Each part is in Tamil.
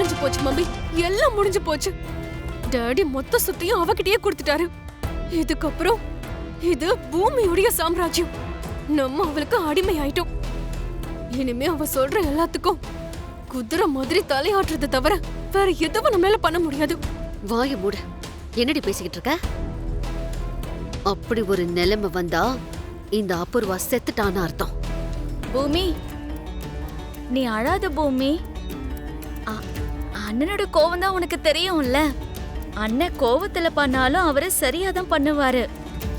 முடிஞ்சு போச்சு மம்மி, எல்லாம் முடிஞ்சு போச்சு. டாடி மொத்த சொத்தையும் அவகிட்டயே கொடுத்துட்டாரு. இதுக்கப்புறம் இது பூமியுடைய சாம்ராஜ்யம். நம்ம அவளுக்கு அடிமை ஆயிட்டோம். இனிமே அவ சொல்ற எல்லாத்துக்கும் குதிரை மாதிரி தலையாட்டுறதை தவிர வேற எதுவும் நம்மளால பண்ண முடியாது. வாய மூடு. என்னடி பேசிக்கிட்டு இருக்க? அப்படி ஒரு நிலைமை வந்தா இந்த அபூர்வா செத்துட்டான்னு அர்த்தம். பூமி, நீ அழாத பூமி. அண்ணனோட கோவம் தான் உனக்கு தெரியும்ல. அண்ணன் கோவத்துல பண்ணாலும் அவரு சரியாதான் பண்ணுவாரு.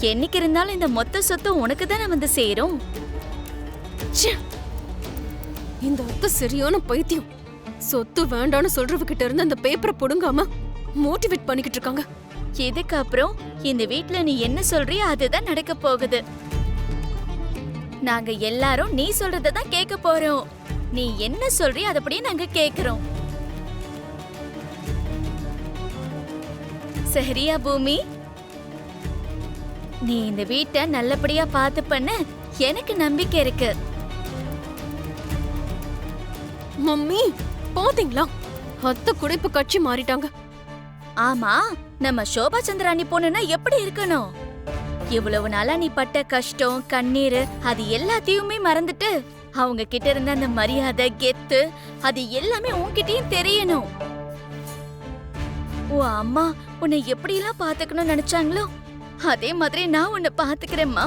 என்னைக்கு இருந்தாலும் இந்த மொத்த சொத்து உனக்கு தானே வந்து சேரும். இந்த அத்தை சரியான பைத்தியம். சொத்து வேண்டான்னு சொல்றவகிட்ட இருந்து அந்த பேப்பரை புடுங்காம மோட்டிவேட் பண்ணிக்கிட்டு இருக்காங்க. இதுக்கு அப்புறம் இந்த வீட்ல நீ என்ன சொல்றியோ அதுதான் நடக்க போகுது. நாங்க எல்லாரும் நீ சொல்றதான் கேட்க போறோம். நீ என்ன சொல்றியோ அதப்படியே நாங்க கேக்குறோம். சரியா பூமி? நீ இந்த வீட்டை நல்லபடியா பார்த்து பண்ண எனக்கு நம்பிக்கை இருக்கு. மம்மி பாத்தீங்களா, அத்தை கூட இப்ப கட்சி மாறிட்டாங்க. ஆமா, நம்ம சோபா சந்திராணி பொண்ணுன்னா எப்படி இருக்கணும்? இவ்வளவு நாளா நீ பட்ட கஷ்டம் கண்ணீர் அது எல்லாத்தையுமே மறந்துட்டு அவங்க கிட்ட இருந்த அந்த மரியாதை கெத்து அது எல்லாமே உன்கிட்டயும் தெரியணும். உன் அம்மா உன்னை எப்படி எல்லாம் பாத்துக்கணும்னு நினைச்சாங்களோ அதே மாதிரி நான் உன்னை பாத்துக்கிறேம்மா.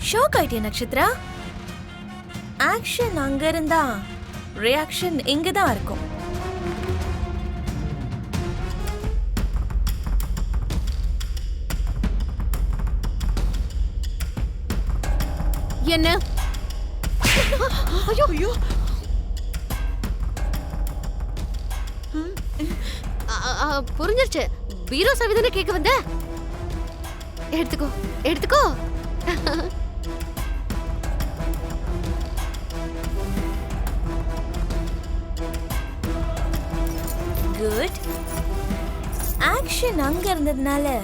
ஷாக் ஆயிட்டியா நட்சத்திரா? ஆக்ஷன் அங்க இருந்தா ரியாக்ஷன் இங்கதான் இருக்கும். என்ன? ஐயோ ஐயோ, புரிஞ்சிருச்சு. பீரோ சாவிதானே கேட்க வந்த? எடுத்துக்கோ எடுத்துக்கோ. குட். ஆக்ஷன் அங்க இருந்ததுனால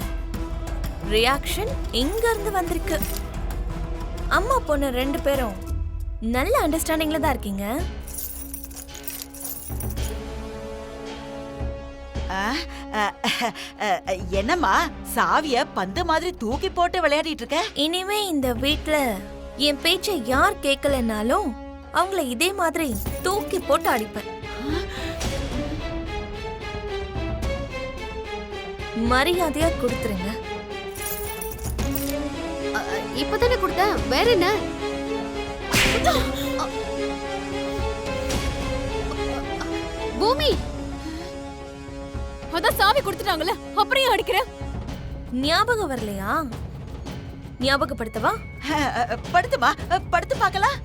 ரியாக்ஷன் இங்க இருந்து வந்திருக்கு. அம்மா பொண்ணு ரெண்டு பேரும் நல்ல அண்டர்ஸ்டாண்டிங்ல தான் இருக்கீங்க. என்னம்மா சாவிய பந்து மாதிரி தூக்கி போட்டு விளையாடிட்டு இருக்க? இனிமே இந்த வீட்ல என் பேச்சை யார் கேட்கலனாலும் அவங்கள இதே மாதிரி தூக்கி போட்டு அடிப்பேன். மரியாதையா கொடுத்துருங்க. இப்பதானே கொடுத்த, வேற என்ன? பூமி, அதான் சாவி கொடுத்துட்டாங்கல்ல, அப்புறம் ஏன் அடிக்கிற? ஞாபகம் வரலையா? ஞாபகப்படுத்தவா? படுத்துமா, படுத்து பார்க்கலாம்.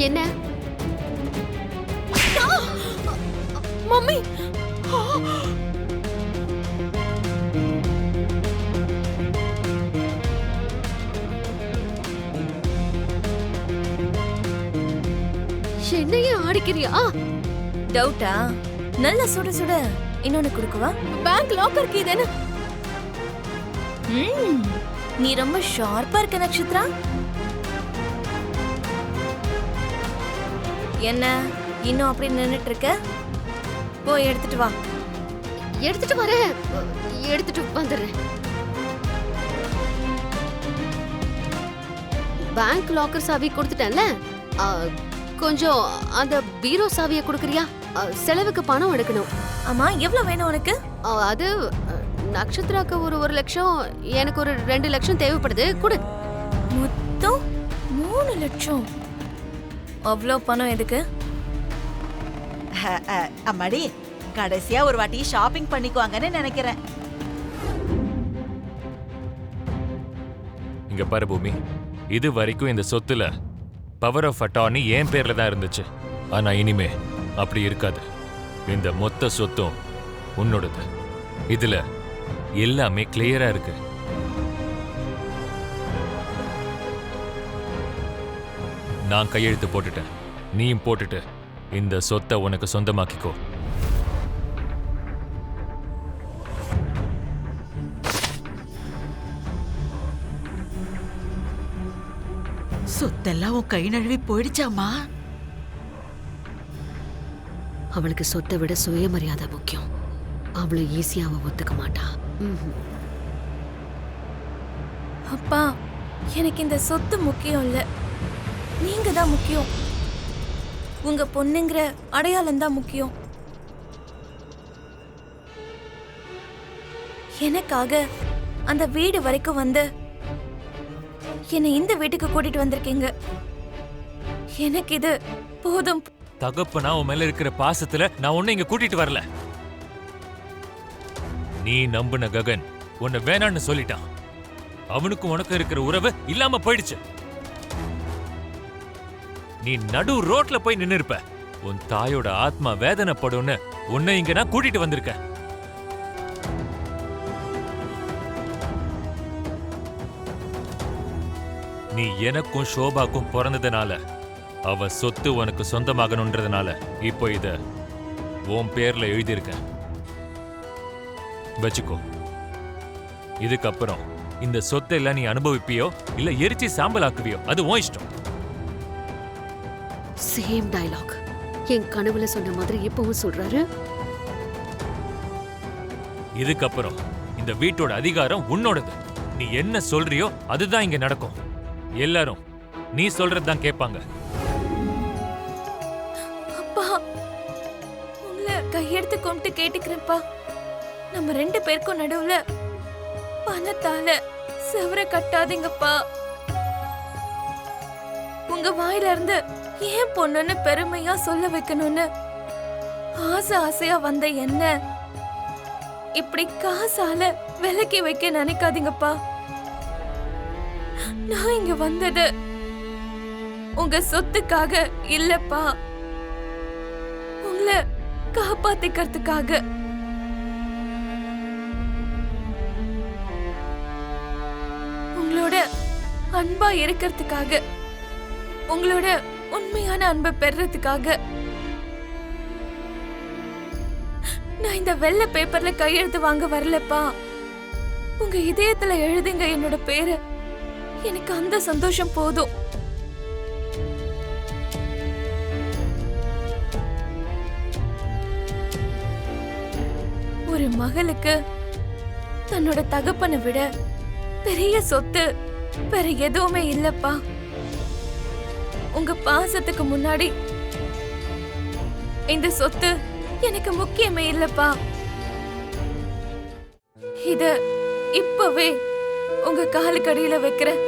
என்ன மம்மி? என்னையே ஆடிக்கிறியா? டவுட்டா? நல்ல சுட சுட இன்னொன்னு குடுக்குவா? பேங்க் லாக்கர் கீ தானே? நீ ரொம்ப ஷார்ப்பா இருக்க நட்சத்திரா. என்ன இன்னும் அப்படி நின்னுட்டு இருக்க? போய் எடுத்துட்டு வா. எடுத்துட்டு வரேன், எடுத்துட்டு வந்துடுறேன். பேங்க் லாக்கர் சாவி கொடுத்துட்டேன்ல, கொஞ்சம் அந்த பீரோ சாவியை கொடுக்குறியா? செலவுக்கு பணம் எடுக்கணும். ஆமா, எவ்வளவு வேணும் உனக்கு? அது நட்சத்திராக்கு ஒரு 1 லட்சம், எனக்கு ஒரு 2 லட்சம் தேவைப்படுது. கொடு. மொத்தம் 3 லட்சம். அவ்வளோ பணம் எதுக்கு? அம்மாடி, கடைசியா ஒரு வாட்டி ஷாப்பிங் பண்ணிக்குவாங்கன்னு நினைக்கிறேன். இங்க பாரு பூமி, இது வரைக்கும் இந்த சொத்துல பவர் ஆஃப் அட்டார்னி என் பேர்ல தான் இருந்துச்சு. ஆனா இனிமே அப்படி இருக்காது. இந்த மொத்த சொத்தும் உன்னோடது. இதுல எல்லாமே கிளியரா இருக்கு. நான் கையெழுத்து போட்டுட்டேன். நீயும் போட்டுட்டு இந்த சொத்தை உனக்கு சொந்தமாக்கிக்கோ. சொத்தெல்லாம் உன் கை நழுவி போயிடுச்சாமா? அவளுக்கு சொத்தை விட சுயமரியாதை முக்கியம். அவளை ஈஸியா அவ ஒத்துக்க மாட்டா. அப்பா, எனக்கு இந்த சொத்து முக்கியம் இல்ல, நீங்க தான் முக்கியம். உங்க பொண்ணுங்கிற அடையாளம் தான் முக்கியம். எனக்காக அந்த வீடு வரைக்கும் வந்து என்னை இந்த வீட்டுக்கு கூட்டிட்டு வந்திருக்கீங்க. எனக்கு இது போதும். தகப்பனா உன் மேல இருக்கிற பாசத்துல நான் உன்னை இங்க கூட்டிட்டு வரல. நீ நம்புன ககன் உன்னை வேணான்னு சொல்லிட்டான். அவனுக்கும் உனக்கு இருக்கிற உறவு இல்லாம போயிடுச்சு. நீ நடு ரோட்ல போய் நின்னு இருப்ப. உன் தாயோட ஆத்மா வேதனைப்படும்னு உன்னை இங்க நான் கூட்டிட்டு வந்திருக்கேன். நீ எனக்கும் ஷோபாக்கும் பிறந்ததுனால, அவ சொத்து உனக்கு சொந்தமாகணுன்றதுனால இப்போ இத உன் பேர்ல எழுதியிருக்க. வச்சுக்கோ. இதுக்கப்புறம் இந்த சொத்தை எல்லாம் நீ அனுபவிப்பியோ இல்ல எரிச்சு சாம்பல் ஆக்குவியோ, அது உன் இஷ்டம். சேம் டயலாக் என் கனவுல சொன்ன மாதிரி இப்பவும் சொல்றாரு. இதுக்கப்புறம் இந்த வீட்டோட அதிகாரம் உன்னோடது. நீ என்ன சொல்றியோ அதுதான் இங்க நடக்கும். எல்லாரும் நீ சொல்றதுதான் கேட்பாங்க. அப்பா, உங்களை கையெடுத்து கும்பிட்டு கேட்டுக்கிறேன்ப்பா. நம்ம 2 பேருக்கும் நடுவுல பணத்தால செவர கட்டாதீங்கப்பா. உங்க வாயில இருந்து ஏன் பொண்ணுன்னு பெருமையா சொல்ல வைக்கணும்னு ஆசையா வந்த என்ன இப்படி காசால விலக்கி வைக்க நினைக்காதீங்கப்பா. நான் இங்க வந்தது உங்க சொத்துக்காக இல்லப்பா, உங்களை காப்பாத்திக்கிறதுக்காக. உங்களோட அன்பா இருக்கிறதுக்காக, உங்களோட உண்மையான அன்பை பெறறதுக்காக. நான் இந்த வெள்ளை பேப்பர்ல கையெழுத்து வாங்க வரலப்பா. உங்க இதயத்துல எழுதுங்க என்னோட பேரு. எனக்கு அந்த சந்தோஷம் போதும். ஒரு மகளுக்கு தன்னோட தகப்பனை விட பெரிய சொத்து வேற எதுவுமே இல்லப்பா. உங்க பாசத்துக்கு முன்னாடி இந்த சொத்து எனக்கு முக்கியமே இல்லப்பா. இத இப்பவே உங்க காலுக்கடியில வைக்கிறேன்.